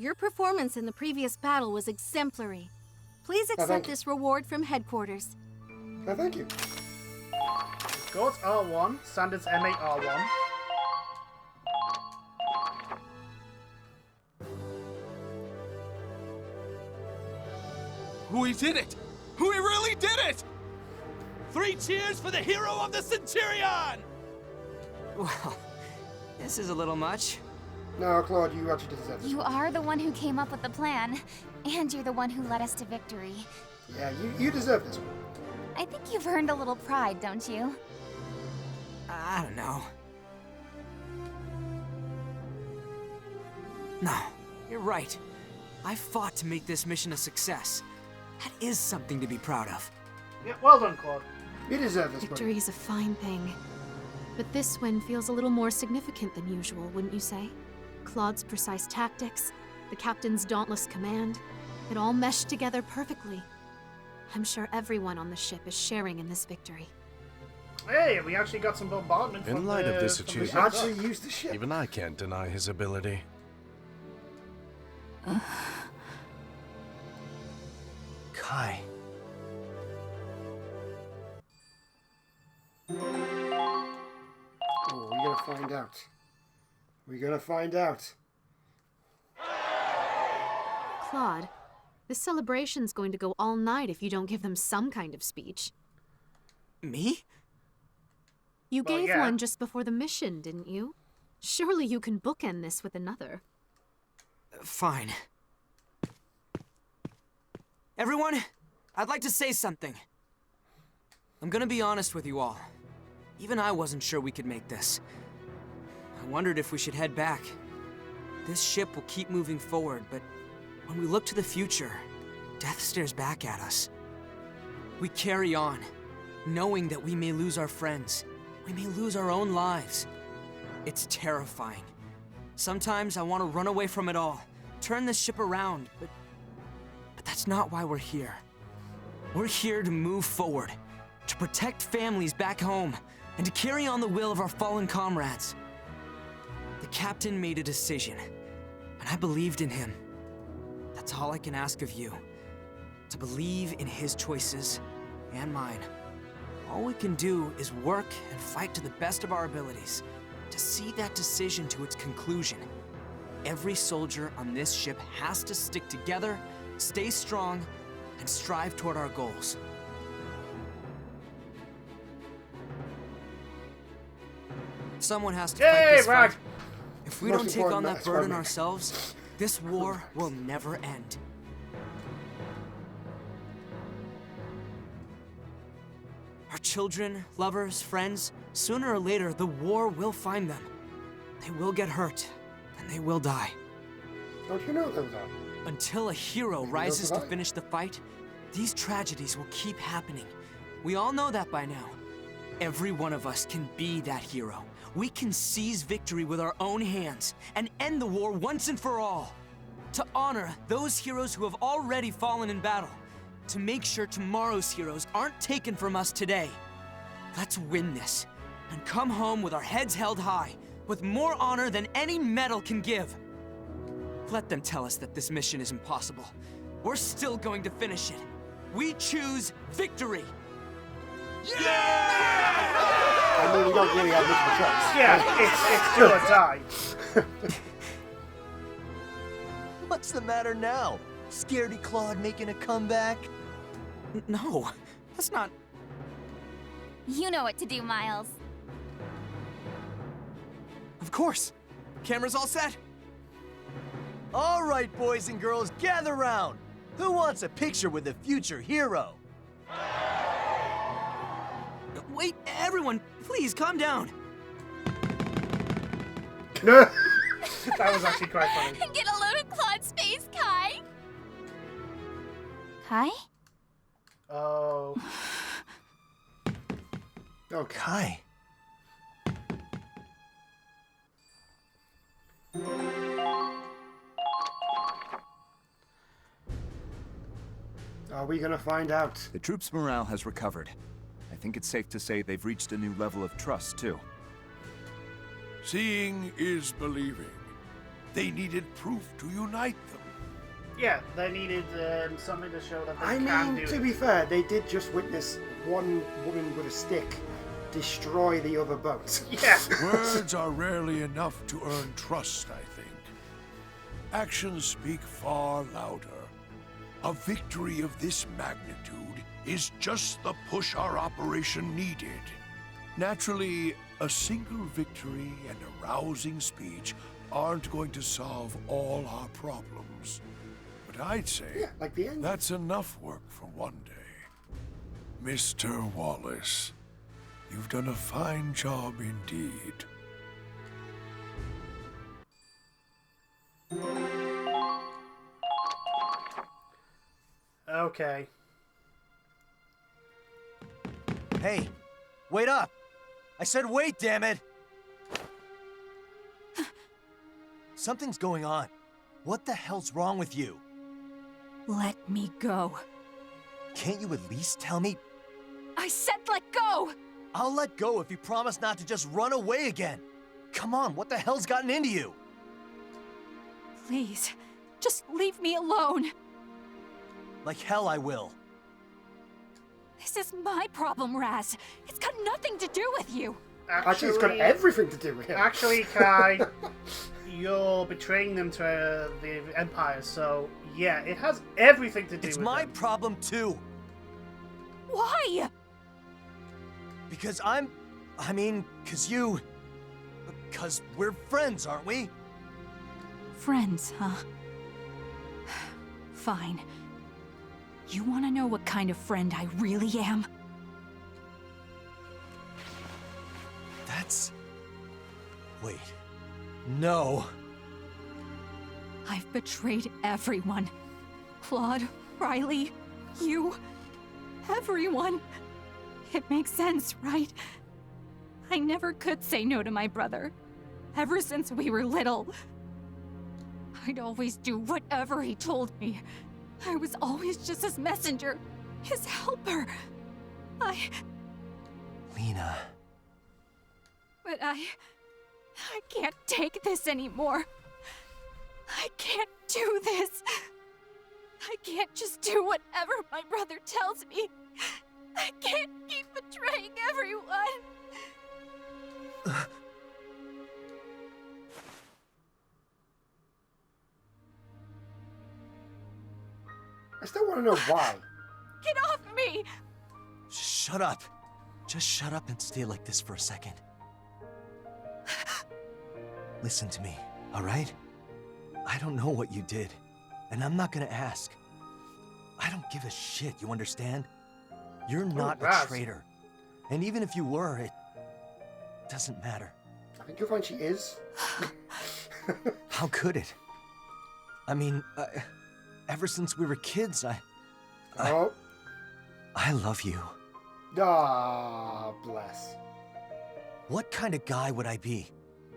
Your performance in the previous battle was exemplary. Please accept this reward from headquarters. Oh, thank you. Got R1, standards M8 R1. We did it! We really did it! 3 cheers for the hero of the Centurion! Well, this is a little much. No, Claude, you actually deserve this. You are the one who came up with the plan, and you're the one who led us to victory. Yeah, you deserve this one. I think you've earned a little pride, don't you? I don't know. No, you're right. I fought to make this mission a success. That is something to be proud of. Yeah, well done, Claude. You deserve this one. Victory is a fine thing. But this win feels a little more significant than usual, wouldn't you say? Claude's precise tactics, the captain's dauntless command, it all meshed together perfectly. I'm sure everyone on the ship is sharing in this victory. Hey, we actually got some bombardment from In light of this We achievement, actually used the ship. even I can't deny his ability. Kai. Oh, we're gonna find out. We're gonna find out. Claude, this celebration's going to go all night if you don't give them some kind of speech. Me? You Well, gave yeah. one just before the mission, didn't you? Surely you can bookend this with another. Fine. Everyone, I'd like to say something. I'm gonna be honest with you all. Even I wasn't sure we could make this. I wondered if we should head back. This ship will keep moving forward, but when we look to the future, death stares back at us. We carry on, knowing that we may lose our friends. We may lose our own lives. It's terrifying. Sometimes I want to run away from it all, turn this ship around, but that's not why we're here. We're here to move forward, to protect families back home, and to carry on the will of our fallen comrades. The captain made a decision, and I believed in him. That's all I can ask of you, to believe in his choices and mine. All we can do is work and fight to the best of our abilities, to see that decision to its conclusion. Every soldier on this ship has to stick together, stay strong, and strive toward our goals. Someone has to fight this Brad! fight. If we Most don't take on important, that that's burden Roderick. ourselves, this war will never end. Our children, lovers, friends, sooner or later, the war will find them. They will get hurt, and they will die. Don't you know those are? Until a hero they'll rises to survive. finish the fight, these tragedies will keep happening. We all know that by now. Every one of us can be that hero. We can seize victory with our own hands and end the war once and for all. To honor those heroes who have already fallen in battle. To make sure tomorrow's heroes aren't taken from us today. Let's win this and come home with our heads held high, with more honor than any medal can give. Let them tell us that this mission is impossible. We're still going to finish it. We choose victory. I mean, we don't really have much of a choice. Yeah, it's do or die. What's the matter now? Scaredy Claude making a comeback? No, that's not... You know what to do, Miles. Of course. Camera's all set. All right, boys and girls, gather round. Who wants a picture with a future hero? Wait, everyone, please calm down. That was actually quite funny. Get a load of Claude's face, Kai. Kai? Oh. Okay. Kai. Are we gonna find out? The troops' morale has recovered. I think it's safe to say they've reached a new level of trust, too. Seeing is believing. They needed proof to unite them. Yeah, they needed something to show that they I can mean, do to it. be fair, they did just witness one woman with a stick destroy the other boat. Yeah. Words are rarely enough to earn trust, I think. Actions speak far louder. A victory of this magnitude is just the push our operation needed. Naturally, a single victory and a rousing speech aren't going to solve all our problems. But I'd say Yeah, like the end. that's enough work for one day. Mr. Wallace, you've done a fine job indeed. Okay. Hey, wait up! I said wait, damn it! Something's going on. What the hell's wrong with you? Let me go. Can't you at least tell me? I said let go! I'll let go if you promise not to just run away again. Come on, what the hell's gotten into you? Please, just leave me alone. Like hell I will. This is my problem, Raz. It's got nothing to do with you. Actually, it's got everything to do with him. Actually, Kai, you're betraying them to the Empire, so yeah, it has everything to do It's with my them. problem too. Why? Because because we're friends, aren't we? Friends, huh? Fine. You want to know what kind of friend I really am? Wait. No. I've betrayed everyone. Claude, Riley, you, everyone. It makes sense, right? I never could say no to my brother. Ever since we were little. I'd always do whatever he told me. I was always just his messenger, his helper. Lena. But I can't take this anymore. I can't do this. I can't just do whatever my brother tells me. I can't keep betraying everyone. I still want to know why. Get off me! Shut up. Just shut up and stay like this for a second. Listen to me, all right? I don't know what you did, and I'm not gonna ask. I don't give a shit, you understand? You're not a Raz. traitor. And even if you were, it doesn't matter. I think you'll find she is. How could it? I mean, ever since we were kids, Oh. I love you. Ah, bless. What kind of guy would I be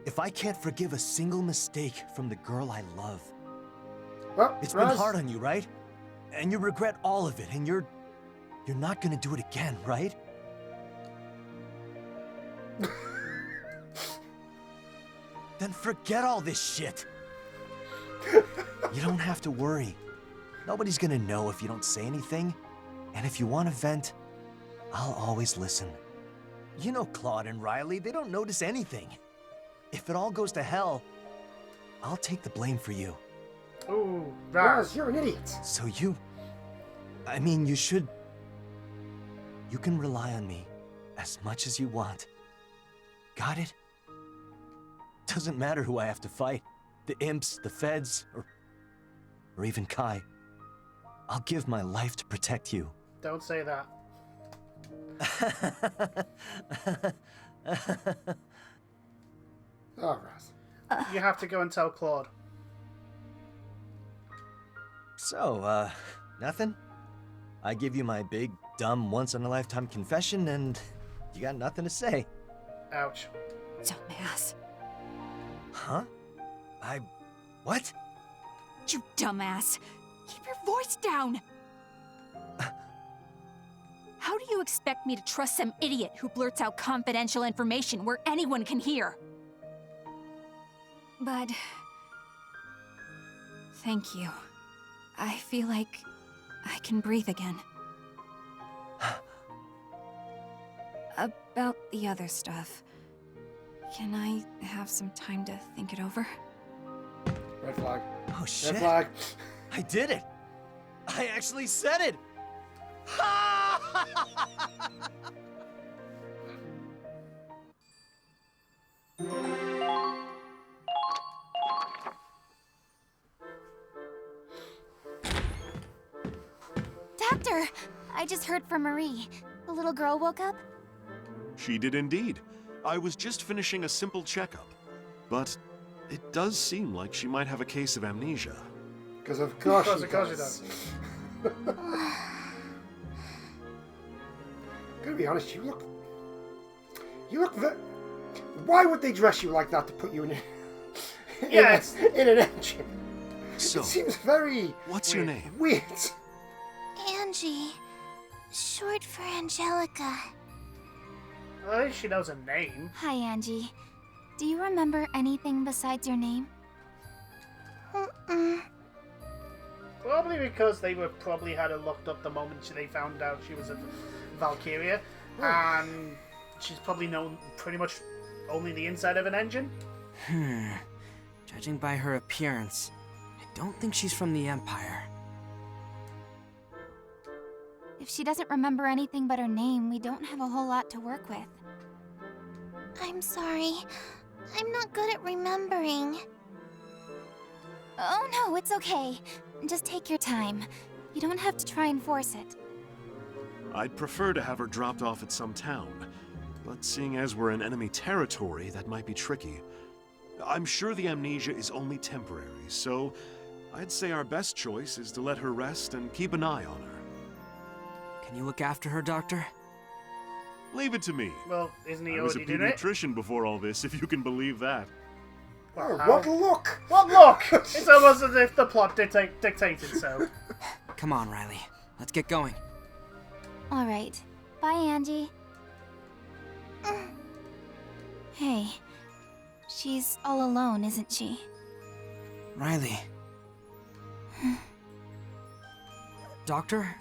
if I can't forgive a single mistake from the girl I love? Well, It's been Raz, hard on you, right? And you regret all of it, and you're not gonna do it again, right? Then forget all this shit. You don't have to worry. Nobody's gonna know if you don't say anything. And if you want to vent, I'll always listen. You know Claude and Riley, they don't notice anything. If it all goes to hell, I'll take the blame for you. Ooh, Raz, Raz. you're an idiot. So you can rely on me as much as you want. Got it? Doesn't matter who I have to fight. The imps, the feds, or even Kai. I'll give my life to protect you. Don't say that. Oh, Raz. You have to go and tell Claude. So, nothing? I give you my big, dumb, once-in-a-lifetime confession, and you got nothing to say. Ouch. Dumbass. Huh? What? You dumbass. Keep your voice down. How do you expect me to trust some idiot who blurts out confidential information where anyone can hear? But... thank you. I feel like I can breathe again. About the other stuff, can I have some time to think it over? Red flag. Oh shit! Red flag. I did it! I actually said it! Doctor, I just heard from Marie. The little girl woke up? She did indeed. I was just finishing a simple checkup. But it does seem like she might have a case of amnesia. Because of course she Of course she does. Gonna be honest, you look why would they dress you like that to put you in Yes. in an engine? So, It seems very what's your name? weird. Angie. Short for Angelica. At least she knows her name. Hi, Angie. Do you remember anything besides your name? Probably because they were probably had her locked up the moment they found out she was a Valkyria, and she's probably known pretty much only the inside of an engine. Judging by her appearance, I don't think she's from the Empire. If she doesn't remember anything but her name, we don't have a whole lot to work with. I'm sorry. I'm not good at remembering. Oh no, it's okay. Just take your time. You don't have to try and force it. I'd prefer to have her dropped off at some town. But seeing as we're in enemy territory, that might be tricky. I'm sure the amnesia is only temporary, so I'd say our best choice is to let her rest and keep an eye on her. Can you look after her, Doctor? Leave it to me. Well, isn't he I was a already doing it? pediatrician before all this, if you can believe that. Oh, How? what look! What look? It's almost as if the plot dictated so. Come on, Riley. Let's get going. All right. Bye, Angie. Hey. She's all alone, isn't she? Riley. Doctor,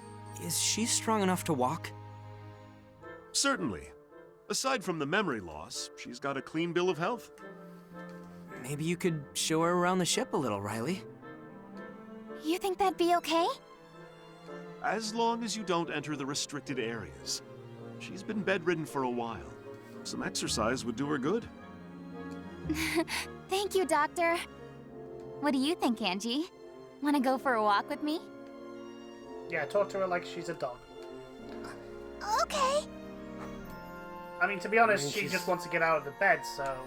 is she strong enough to walk? Certainly. Aside from the memory loss, she's got a clean bill of health. Maybe you could show her around the ship a little, Riley. You think that'd be okay? As long as you don't enter the restricted areas. She's been bedridden for a while. Some exercise would do her good. Thank you, Doctor. What do you think, Angie? Want to go for a walk with me? Yeah, talk to her like she's a dog. Okay. I mean, to be honest, she she's- just wants to get out of the bed, so...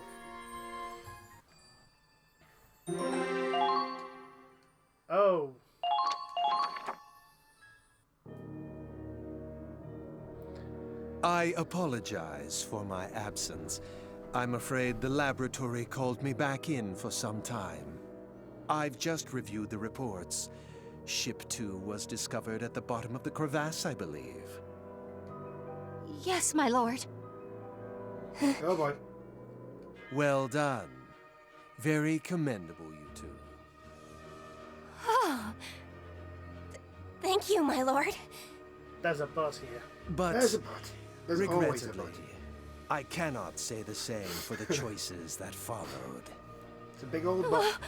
Oh. I apologize for my absence. I'm afraid the laboratory called me back in for some time. I've just reviewed the reports. Ship 2 was discovered at the bottom of the crevasse, I believe. Yes, my lord. Oh boy. Well done. Very commendable, you two. Oh. Thank you, my lord. There's a buzz here. But There's a but. There's always a regrettably, but. I cannot say the same for the choices that followed. It's a big old but.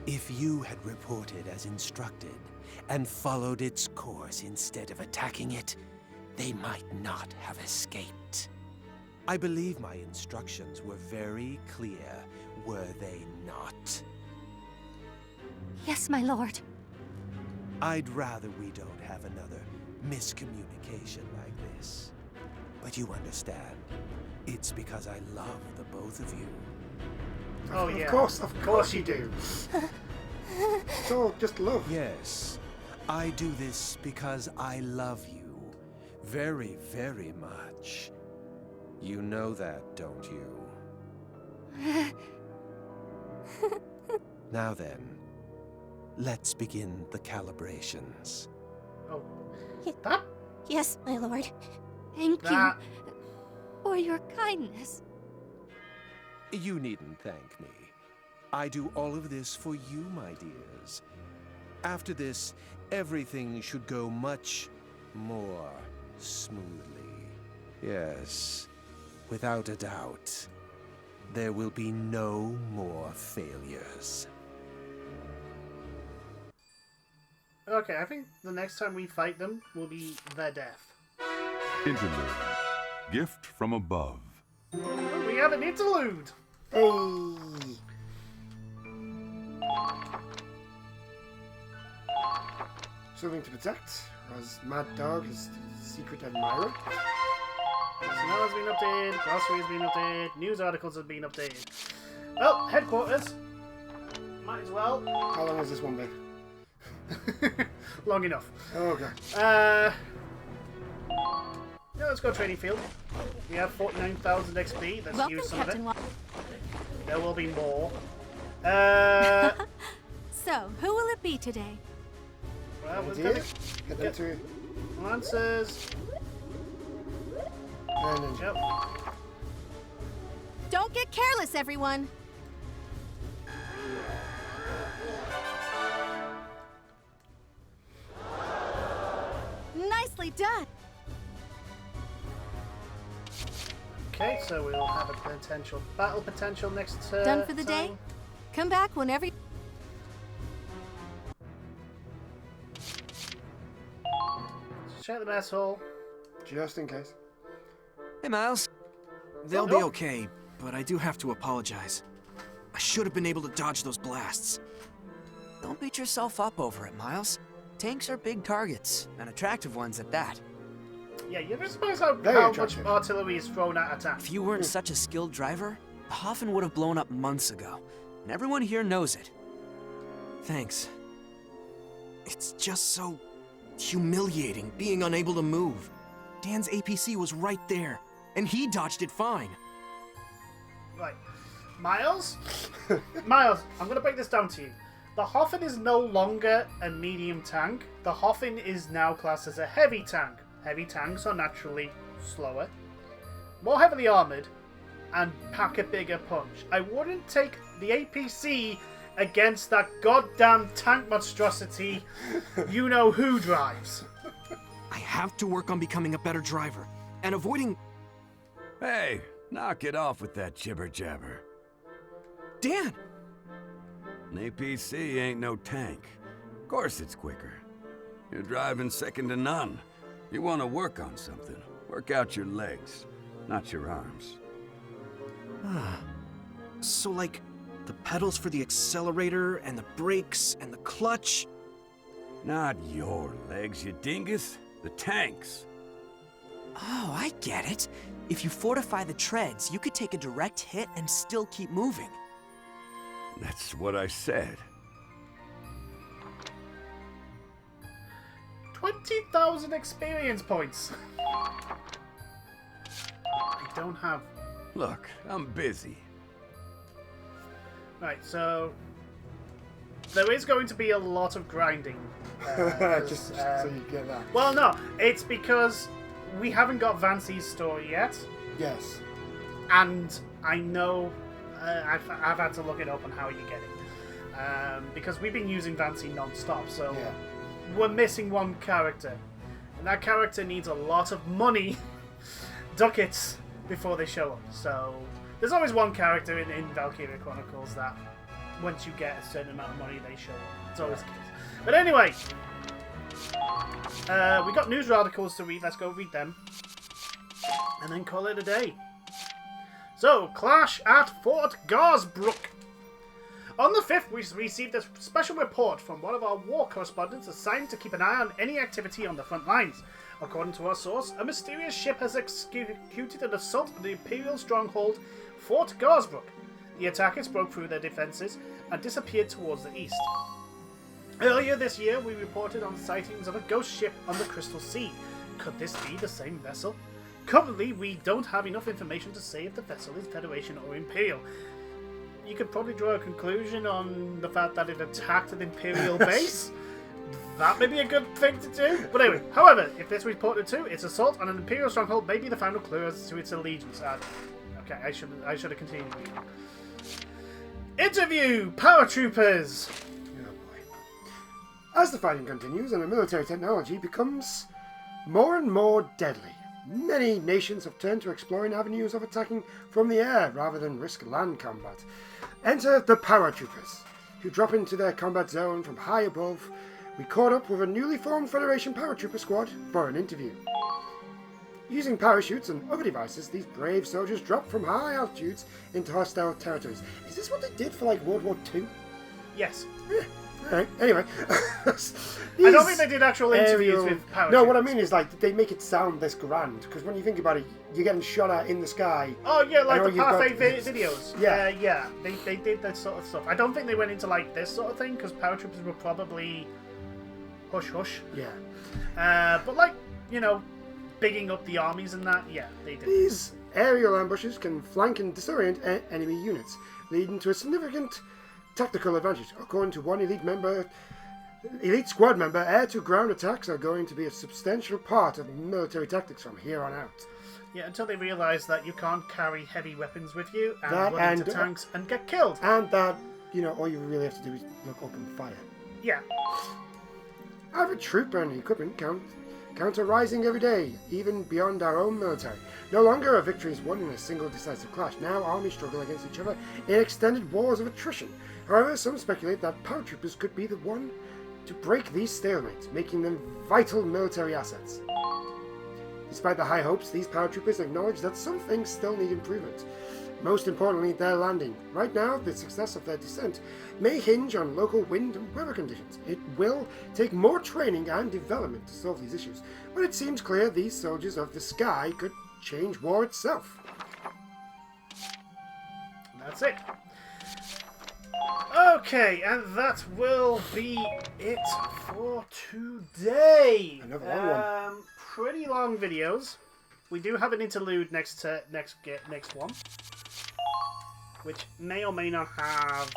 If you had reported as instructed and followed its course instead of attacking it, they might not have escaped. I believe my instructions were very clear, were they not? Yes, my lord. I'd rather we don't have another miscommunication like this. But you understand, it's because I love the both of you. Oh, yeah. Of course you do. It's all just love. Yes, I do this because I love you very, very much. You know that, don't you? Now then, let's begin the calibrations. Oh. That? Yes, my lord. Thank That. you for your kindness. You needn't thank me. I do all of this for you, my dears. After this, everything should go much more smoothly. Yes, without a doubt. There will be no more failures. Okay, I think the next time we fight them will be their death. Interlude. Gift from above. We have an interlude! Hey! Something to protect, as Mad Dog is the secret admirer. Personnel has been updated, glossary has been updated, news articles have been updated. Well, headquarters. Might as well. How long has this one been? Long enough. Oh, okay. Yeah, let's go training field. We have 49,000 XP. Let's use some of it. There will be more. So, who will it be today? Well, we're Idea? gonna Get them to Lancers. and Yep. Don't get careless, everyone. Nicely done. Okay, so we'll have a potential battle potential next turn. Done for the day? Come back whenever. Check the mess hall. just in case. Hey, Miles. They'll be okay, but I do have to apologize. I should have been able to dodge those blasts. Don't beat yourself up over it, Miles. Tanks are big targets, and attractive ones at that. Yeah, you ever suppose how much artillery is thrown at attack? If you weren't such a skilled driver, the Hoffen would have blown up months ago, and everyone here knows it. Thanks. It's just so humiliating being unable to move. Dan's APC was right there, and he dodged it fine. Right. Miles? Miles, I'm going to break this down to you. The Hoffen is no longer a medium tank. The Hoffen is now classed as a heavy tank. Heavy tanks are naturally slower, more heavily armoured, and pack a bigger punch. I wouldn't take the APC against that goddamn tank monstrosity you-know-who drives. I have to work on becoming a better driver, and avoiding... Hey, knock it off with that jibber-jabber. Dan! An APC ain't no tank. Of course it's quicker. You're driving second to none. You want to work on something, work out your legs, not your arms. So, like, the pedals for the accelerator, and the brakes, and the clutch? Not your legs, you dingus. The tank's. Oh, I get it. If you fortify the treads, you could take a direct hit and still keep moving. That's what I said. 20,000 experience points. I don't have... Look, I'm busy. Right, so... there is going to be a lot of grinding. Just so you get that. Well, no. It's because we haven't got Vancy's story yet. Yes. And I know... I've had to look it up on how you get it. Because we've been using Vancy non-stop, so... Yeah. We're missing one character. And that character needs a lot of money, ducats, before they show up. So, there's always one character in Valkyria Chronicles that, once you get a certain amount of money, they show up. It's always the case. But anyway, we got news articles to read. Let's go read them. And then call it a day. So, clash at Fort Garsbrook. On the 5th, we received a special report from one of our war correspondents assigned to keep an eye on any activity on the front lines. According to our source, a mysterious ship has executed an assault on the Imperial stronghold, Fort Garsbrook. The attackers broke through their defences and disappeared towards the east. Earlier this year, we reported on sightings of a ghost ship on the Crystal Sea. Could this be the same vessel? Currently, we don't have enough information to say if the vessel is Federation or Imperial. You could probably draw a conclusion on the fact that it attacked an Imperial base. That may be a good thing to do. But anyway, however, if this reported to, its assault on an Imperial stronghold may be the final clue as to its allegiance. Okay, I should have continued reading. Interview! Paratroopers! As the fighting continues and the military technology becomes more and more deadly, many nations have turned to exploring avenues of attacking from the air rather than risk land combat. Enter the paratroopers, who drop into their combat zone from high above. We caught up with a newly formed Federation paratrooper squad for an interview. Using parachutes and other devices, these brave soldiers drop from high altitudes into hostile territories. Is this what they did for, like, World War II? Yes. Alright, anyway. I don't think they did actual interviews with parachutes. No, what I mean is, like, they make it sound this grand, because when you think about it, you're getting shot at in the sky. Oh, yeah, like the you've got- Parfait videos. Yeah. Yeah, they did that sort of stuff. I don't think they went into, like, this sort of thing, because paratroopers were probably hush-hush. Yeah. But, like, you know, bigging up the armies and that, yeah, they did. These aerial ambushes can flank and disorient enemy units, leading to a significant tactical advantage. According to one elite squad member, air-to-ground attacks are going to be a substantial part of military tactics from here on out. Yeah, until they realise that you can't carry heavy weapons with you and That run into and- tanks and get killed. And that, you know, all you really have to do is look up and fire. Yeah. Average troop and equipment count are rising every day, even beyond our own military. No longer are victories won in a single decisive clash. Now armies struggle against each other in extended wars of attrition. However, some speculate that paratroopers could be the one to break these stalemates, making them vital military assets. Despite the high hopes, these paratroopers acknowledge that some things still need improvement. Most importantly, their landing. Right now, the success of their descent may hinge on local wind and weather conditions. It will take more training and development to solve these issues, but it seems clear these soldiers of the sky could change war itself. That's it. Okay, and that will be it for today. Another long one. Pretty long videos. We do have an interlude next one, which may or may not have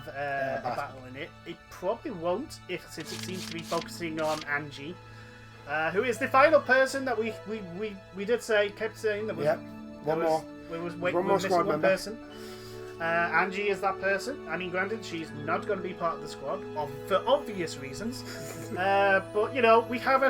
a battle in it. It probably won't, since it seems to be focusing on Angie, who is the final person that we kept saying that was. Yep. We're missing one person. Angie is that person. I mean, granted, she's not going to be part of the squad for obvious reasons. But, you know, we have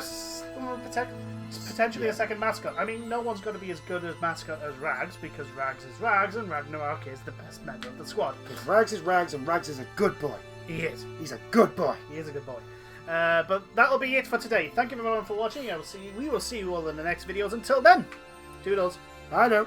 potentially a second mascot. I mean, no one's going to be as good as mascot as Rags, because Rags is Rags and Ragnarok is the best member of the squad. Because Rags is Rags and Rags is a good boy. He is. He's a good boy. He is a good boy. But that'll be it for today. Thank you everyone for watching. We will see you all in the next videos. Until then, toodles. Bye now.